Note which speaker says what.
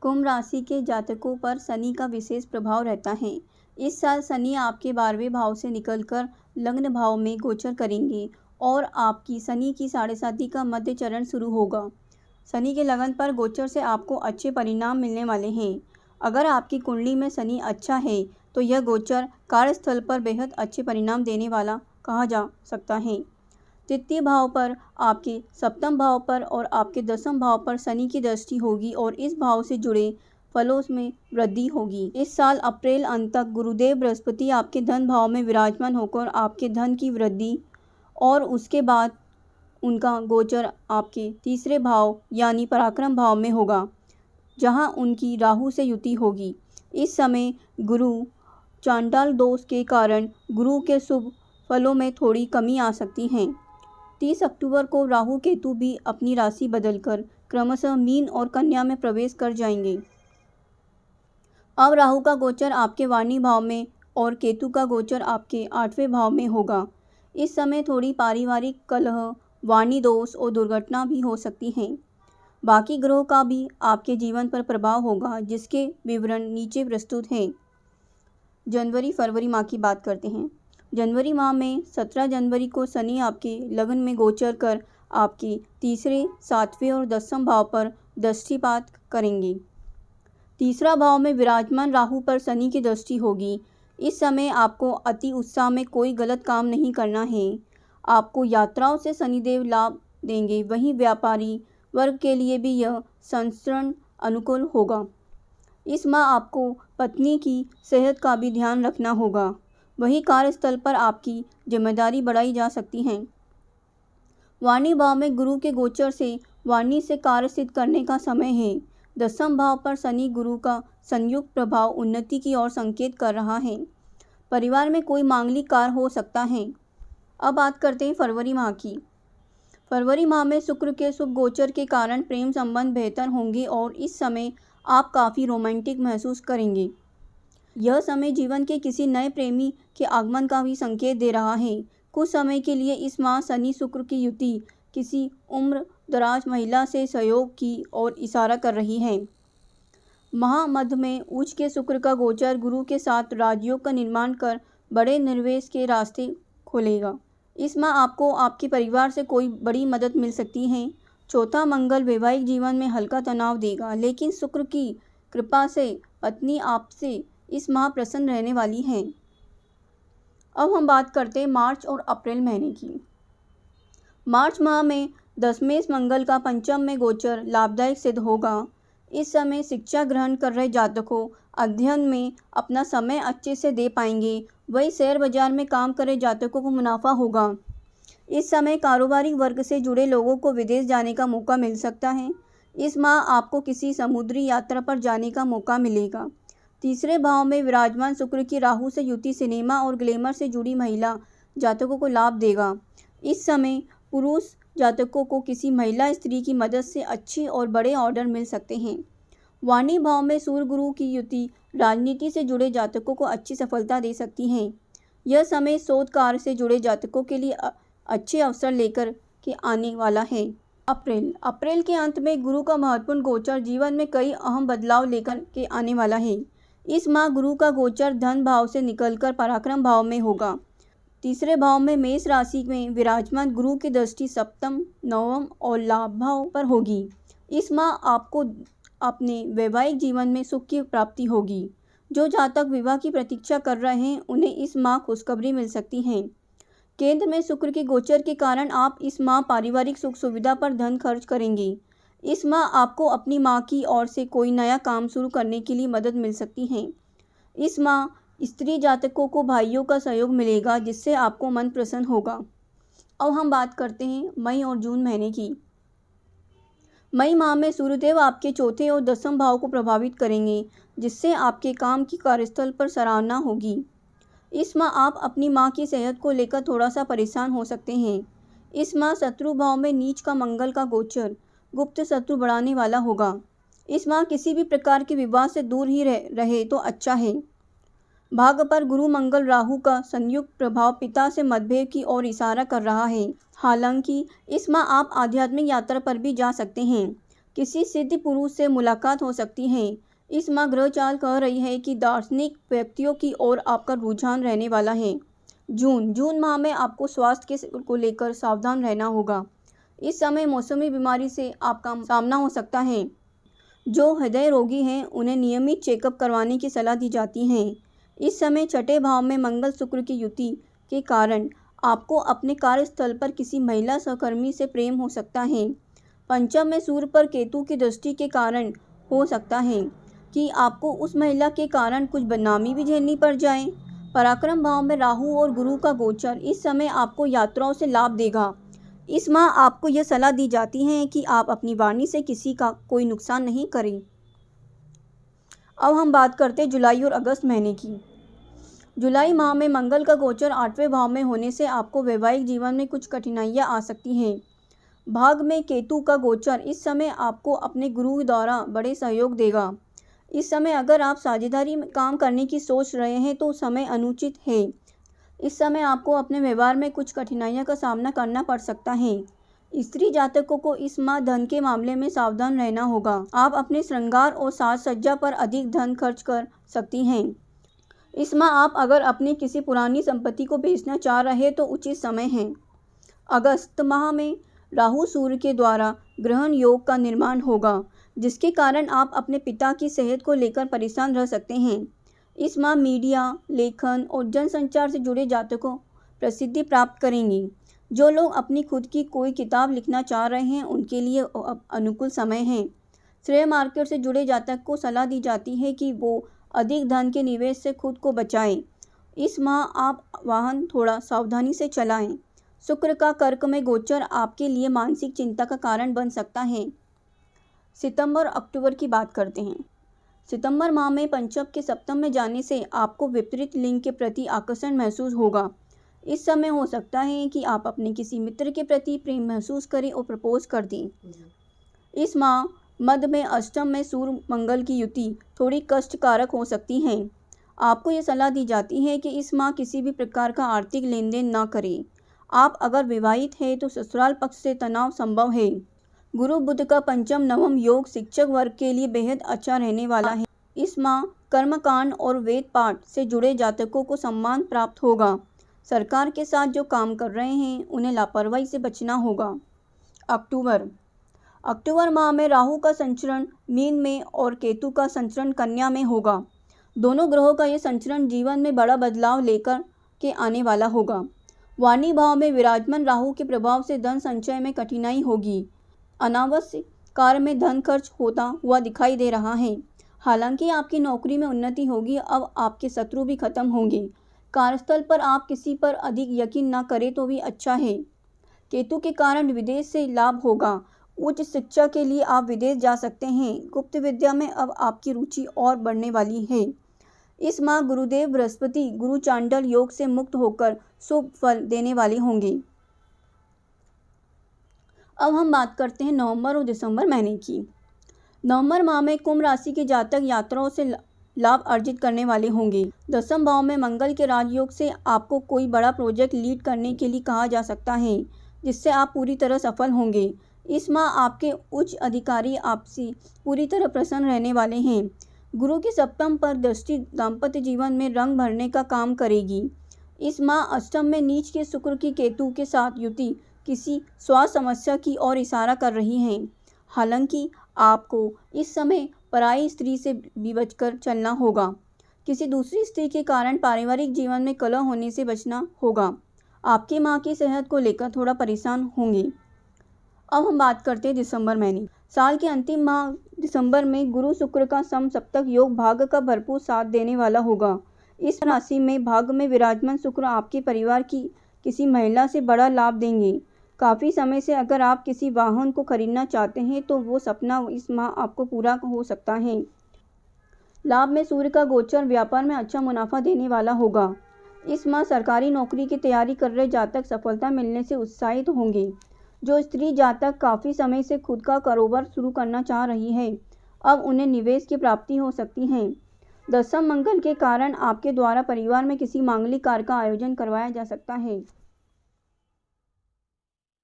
Speaker 1: कुंभ राशि के जातकों पर शनि का विशेष प्रभाव रहता है। इस साल शनि आपके 12वें भाव से निकलकर लग्न भाव में गोचर करेंगे और आपकी शनि की साढ़े साथी का मध्य चरण शुरू होगा। शनि के लगन पर गोचर से आपको अच्छे परिणाम मिलने वाले हैं। अगर आपकी कुंडली में शनि अच्छा है तो यह गोचर कार्यस्थल पर बेहद अच्छे परिणाम देने वाला कहा जा सकता है। तृतीय भाव पर, आपके सप्तम भाव पर और आपके दसम भाव पर शनि की दृष्टि होगी और इस भाव से जुड़े फलों में वृद्धि होगी। इस साल अप्रैल अंत तक गुरुदेव बृहस्पति आपके धन भाव में विराजमान होकर आपके धन की वृद्धि और उसके बाद उनका गोचर आपके तीसरे भाव यानी पराक्रम भाव में होगा, जहां उनकी राहु से युति होगी। इस समय गुरु चांडाल दोष के कारण गुरु के शुभ फलों में थोड़ी कमी आ सकती है। 30 अक्टूबर को राहु केतु भी अपनी राशि बदलकर क्रमशः मीन और कन्या में प्रवेश कर जाएंगे। अब राहु का गोचर आपके वाणी भाव में और केतु का गोचर आपके 8वें भाव में होगा। इस समय थोड़ी पारिवारिक कलह, वाणी दोष और दुर्घटना भी हो सकती हैं। बाकी ग्रहों का भी आपके जीवन पर प्रभाव होगा, जिसके विवरण नीचे प्रस्तुत हैं। जनवरी फरवरी माह की बात करते हैं। जनवरी माह में 17 जनवरी को शनि आपके लग्न में गोचर कर आपके तीसरे, 7वें और 10वें भाव पर दृष्टिपात करेंगे। तीसरा भाव में विराजमान राहु पर शनि की दृष्टि होगी। इस समय आपको अति उत्साह में कोई गलत काम नहीं करना है। आपको यात्राओं से शनिदेव लाभ देंगे। वहीं व्यापारी वर्ग के लिए भी यह संस्करण अनुकूल होगा। इस माह आपको पत्नी की सेहत का भी ध्यान रखना होगा। वहीं कार्यस्थल पर आपकी जिम्मेदारी बढ़ाई जा सकती है। वाणी भाव में गुरु के गोचर से वाणी से कार्य सिद्ध करने का समय है। 10वें भाव पर शनि गुरु का संयुक्त प्रभाव उन्नति की ओर संकेत कर रहा है। परिवार में कोई मांगलिक कार्य हो सकता है। अब बात करते हैं फरवरी माह की। फरवरी माह में शुक्र के शुभ गोचर के कारण प्रेम संबंध बेहतर होंगे और इस समय आप काफ़ी रोमांटिक महसूस करेंगे। यह समय जीवन के किसी नए प्रेमी के आगमन का भी संकेत दे रहा है। कुछ समय के लिए इस माह शनि शुक्र की युति किसी उम्र दराज महिला से सहयोग की ओर इशारा कर रही है। माह मध्य में उच्च के शुक्र का गोचर गुरु के साथ राजयोग का निर्माण कर बड़े निवेश के रास्ते खोलेगा। इस माह आपको आपके परिवार से कोई बड़ी मदद मिल सकती है। चौथा मंगल वैवाहिक जीवन में हल्का तनाव देगा, लेकिन शुक्र की कृपा से पत्नी आपसे इस माह प्रसन्न रहने वाली है। अब हम बात करते हैं मार्च और अप्रैल महीने की। मार्च माह में दशमेश मंगल का पंचम में गोचर लाभदायक सिद्ध होगा। इस समय शिक्षा ग्रहण कर रहे जातकों अध्ययन में अपना समय अच्छे से दे पाएंगे। वही शेयर बाजार में काम कर रहे जातकों को मुनाफा होगा। इस समय कारोबारी वर्ग से जुड़े लोगों को विदेश जाने का मौका मिल सकता है। इस माह आपको किसी समुद्री यात्रा पर जाने का मौका मिलेगा। तीसरे भाव में विराजमान शुक्र की राहु से युति सिनेमा और ग्लैमर से जुड़ी महिला जातकों को लाभ देगा। इस समय पुरुष जातकों को किसी महिला स्त्री की मदद से अच्छे और बड़े ऑर्डर मिल सकते हैं। वाणी भाव में सूर्य गुरु की युति राजनीति से जुड़े जातकों को अच्छी सफलता दे सकती है। यह समय शोध कार्य से जुड़े जातकों के लिए अच्छे अवसर लेकर के आने वाला है। अप्रैल के अंत में गुरु का महत्वपूर्ण गोचर जीवन में कई अहम बदलाव लेकर के आने वाला है। इस माह गुरु का गोचर धन भाव से निकलकर पराक्रम भाव में होगा। तीसरे भाव में मेष राशि में विराजमान गुरु की दृष्टि सप्तम, नवम और लाभ भाव पर होगी। इस माह आपको अपने वैवाहिक जीवन में सुख की प्राप्ति होगी। जो जातक विवाह की प्रतीक्षा कर रहे हैं उन्हें इस माह खुशखबरी मिल सकती है। केंद्र में शुक्र के गोचर के कारण आप इस माह पारिवारिक सुख सुविधा पर धन खर्च करेंगे। इस माह आपको अपनी मां की ओर से कोई नया काम शुरू करने के लिए मदद मिल सकती है। इस माह स्त्री जातकों को भाइयों का सहयोग मिलेगा, जिससे आपको मन प्रसन्न होगा। अब हम बात करते हैं मई और जून महीने की। मई माह में सूर्यदेव आपके चौथे और 10वें भाव को प्रभावित करेंगे, जिससे आपके काम की कार्यस्थल पर सराहना होगी। इस माह आप अपनी मां की सेहत को लेकर थोड़ा सा परेशान हो सकते हैं। इस माह शत्रु भाव में नीच का मंगल का गोचर गुप्त शत्रु बढ़ाने वाला होगा। इस माह किसी भी प्रकार के विवाद से दूर ही रहे तो अच्छा है। भाग्य पर गुरु मंगल राहु का संयुक्त प्रभाव पिता से मतभेद की ओर इशारा कर रहा है। हालांकि इस माह आप आध्यात्मिक यात्रा पर भी जा सकते हैं। किसी सिद्ध पुरुष से मुलाकात हो सकती है। इस माह ग्रह चाल कह रही है कि दार्शनिक व्यक्तियों की ओर आपका रुझान रहने वाला है। जून माह में आपको स्वास्थ्य को लेकर सावधान रहना होगा। इस समय मौसमी बीमारी से आपका सामना हो सकता है। जो हृदय रोगी हैं उन्हें नियमित चेकअप करवाने की सलाह दी जाती है। इस समय छठे भाव में मंगल शुक्र की युति के कारण आपको अपने कार्यस्थल पर किसी महिला सहकर्मी से प्रेम हो सकता है। पंचम में सूर्य पर केतु की दृष्टि के कारण हो सकता है कि आपको उस महिला के कारण कुछ बदनामी भी झेलनी पड़ जाए। पराक्रम भाव में राहु और गुरु का गोचर इस समय आपको यात्राओं से लाभ देगा। इस माह आपको यह सलाह दी जाती है कि आप अपनी वाणी से किसी का कोई नुकसान नहीं करें। अब हम बात करते हैं जुलाई और अगस्त महीने की। जुलाई माह में मंगल का गोचर 8वें भाव में होने से आपको वैवाहिक जीवन में कुछ कठिनाइयां आ सकती हैं। भाग में केतु का गोचर इस समय आपको अपने गुरु द्वारा बड़े सहयोग देगा। इस समय अगर आप साझेदारी में काम करने की सोच रहे हैं तो समय अनुचित है। इस समय आपको अपने व्यवहार में कुछ कठिनाइयों का सामना करना पड़ सकता है। स्त्री जातकों को इस माह धन के मामले में सावधान रहना होगा। आप अपने श्रृंगार और साज सज्जा पर अधिक धन खर्च कर सकती हैं। इस माह आप अगर अपनी किसी पुरानी संपत्ति को बेचना चाह रहे हैं तो उचित समय है। अगस्त माह में राहु सूर्य के द्वारा ग्रहण योग का निर्माण होगा, जिसके कारण आप अपने पिता की सेहत को लेकर परेशान रह सकते हैं। इस माह मीडिया, लेखन और जनसंचार से जुड़े जातकों प्रसिद्धि प्राप्त करेंगे। जो लोग अपनी खुद की कोई किताब लिखना चाह रहे हैं उनके लिए अनुकूल समय है। शेयर मार्केट से जुड़े जातक को सलाह दी जाती है कि वो अधिक धन के निवेश से खुद को बचाएं। इस माह आप वाहन थोड़ा सावधानी से चलाएं। शुक्र का कर्क में गोचर आपके लिए मानसिक चिंता का कारण बन सकता है। सितंबर अक्टूबर की बात करते हैं। सितंबर माह में पंचम के सप्तम में जाने से आपको विपरीत लिंग के प्रति आकर्षण महसूस होगा। इस समय हो सकता है कि आप अपने किसी मित्र के प्रति प्रेम महसूस करें और प्रपोज कर दें। इस माह मध्य में अष्टम में सूर्य मंगल की युति थोड़ी कष्टकारक हो सकती है। आपको ये सलाह दी जाती है कि इस माह किसी भी प्रकार का आर्थिक लेन देन न करें। आप अगर विवाहित हैं तो ससुराल पक्ष से तनाव संभव है। गुरु बुध का पंचम नवम योग शिक्षक वर्ग के लिए बेहद अच्छा रहने वाला है। इस माह कर्मकांड और वेद पाठ से जुड़े जातकों को सम्मान प्राप्त होगा। सरकार के साथ जो काम कर रहे हैं उन्हें लापरवाही से बचना होगा। अक्टूबर माह में राहु का संचरण मीन में और केतु का संचरण कन्या में होगा। दोनों ग्रहों का ये संचरण जीवन में बड़ा बदलाव लेकर के आने वाला होगा। वाणी भाव में विराजमान राहु के प्रभाव से धन संचय में कठिनाई होगी। अनावश्यक कार्य में धन खर्च होता हुआ दिखाई दे रहा है। हालांकि आपकी नौकरी में उन्नति होगी। अब आपके शत्रु भी खत्म होंगे। कार्यस्थल पर आप किसी पर अधिक यकीन न करें तो भी अच्छा है। केतु के कारण विदेश से लाभ होगा। उच्च शिक्षा के लिए आप विदेश जा सकते हैं। गुप्त विद्या में अब आपकी रुचि और बढ़ने वाली है। इस माह गुरुदेव बृहस्पति गुरु चांडल योग से मुक्त होकर शुभ फल देने वाले होंगे। अब हम बात करते हैं नवंबर और दिसंबर महीने की। नवंबर माह में कुंभ राशि के जातक यात्राओं से लाभ अर्जित करने वाले होंगे। दसम भाव में मंगल के राजयोग से आपको कोई बड़ा प्रोजेक्ट लीड करने के लिए कहा जा सकता है, जिससे आप पूरी तरह सफल होंगे। इस माह आपके उच्च अधिकारी आपसे पूरी तरह प्रसन्न रहने वाले हैं। गुरु की सप्तम पर दृष्टि दाम्पत्य जीवन में रंग भरने का काम करेगी। इस माह अष्टम में नीच के शुक्र की केतु के साथ युति किसी स्वास्थ्य समस्या की ओर इशारा कर रही है। हालांकि आपको इस समय पराई स्त्री से भी बचकर चलना होगा। किसी दूसरी स्त्री के कारण पारिवारिक जीवन में कलह होने से बचना होगा। आपकी माँ की सेहत को लेकर थोड़ा परेशान होंगे। अब हम बात करते हैं दिसंबर महीने। साल के अंतिम माह दिसंबर में गुरु शुक्र का समसप्तक योग भाग्य का भरपूर साथ देने वाला होगा। इस राशि में भाग्य में विराजमान शुक्र आपके परिवार की किसी महिला से बड़ा लाभ देंगे। काफ़ी समय से अगर आप किसी वाहन को खरीदना चाहते हैं तो वो सपना इस माह आपको पूरा हो सकता है। लाभ में सूर्य का गोचर व्यापार में अच्छा मुनाफा देने वाला होगा। इस माह सरकारी नौकरी की तैयारी कर रहे जातक सफलता मिलने से उत्साहित होंगे। जो स्त्री जातक काफ़ी समय से खुद का कारोबार शुरू करना चाह रही है, अब उन्हें निवेश की प्राप्ति हो सकती है। दसम मंगल के कारण आपके द्वारा परिवार में किसी मांगलिक कार्य का आयोजन करवाया जा सकता है।